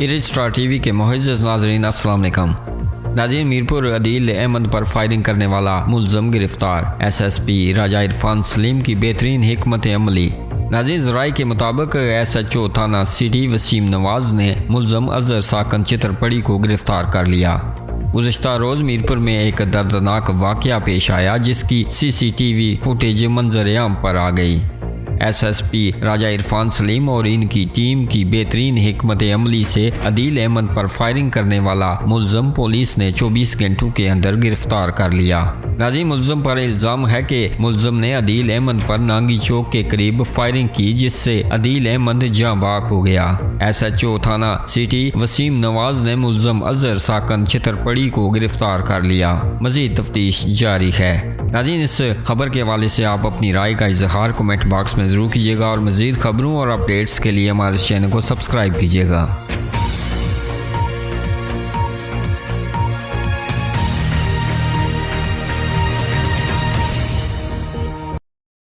इरिज star TV के मुअज़्ज़ज़ नाज़रीन अस्सलाम वालेकुम। नाज़रीन, मीरपुर अदील अहमद पर फायरिंग करने वाला मुल्ज़म गिरफ्तार। SSP राजा इरफान सलीम की बेहतरीन हिकमत अमली। नाज़रीन, ज़राए के मुताबिक SHO थाना सिटी वसीम नवाज ने मुल्ज़म अज़हर साकन चित्रपड़ी को गिरफ्तार कर लिया। गुज़िश्ता रोज़ मीरपुर में एक दर्दनाक वाक़या पेश आया जिसकी CCTV फुटेज मंजर-ए-आम पर आ गई। SSP राजा इरफान सलीम और इनकी टीम की बेहतरीन हिकमत अमली से अदील अहमद पर फायरिंग करने वाला मुल्ज़म पुलिस ने 24 घंटों के अंदर गिरफ्तार कर लिया। नाज़रीन, मुल्ज़म पर इल्ज़ाम है कि मुल्ज़म ने अदील अहमद पर नांगी चौक के करीब फायरिंग की जिससे अदील अहमद जाँ बाग हो गया। SHO थाना सिटी वसीम नवाज ने मुल्ज़म अज़हर साकन चित्रपड़ी को गिरफ्तार कर लिया। मज़ीद तफ्तीश जारी है। नाज़रीन, इस खबर के हवाले से आप अपनी राय का इजहार कमेंट बॉक्स में ज़रूर कीजिएगा और मज़ीद खबरों और अपडेट्स के लिए हमारे चैनल को सब्सक्राइब कीजिएगा।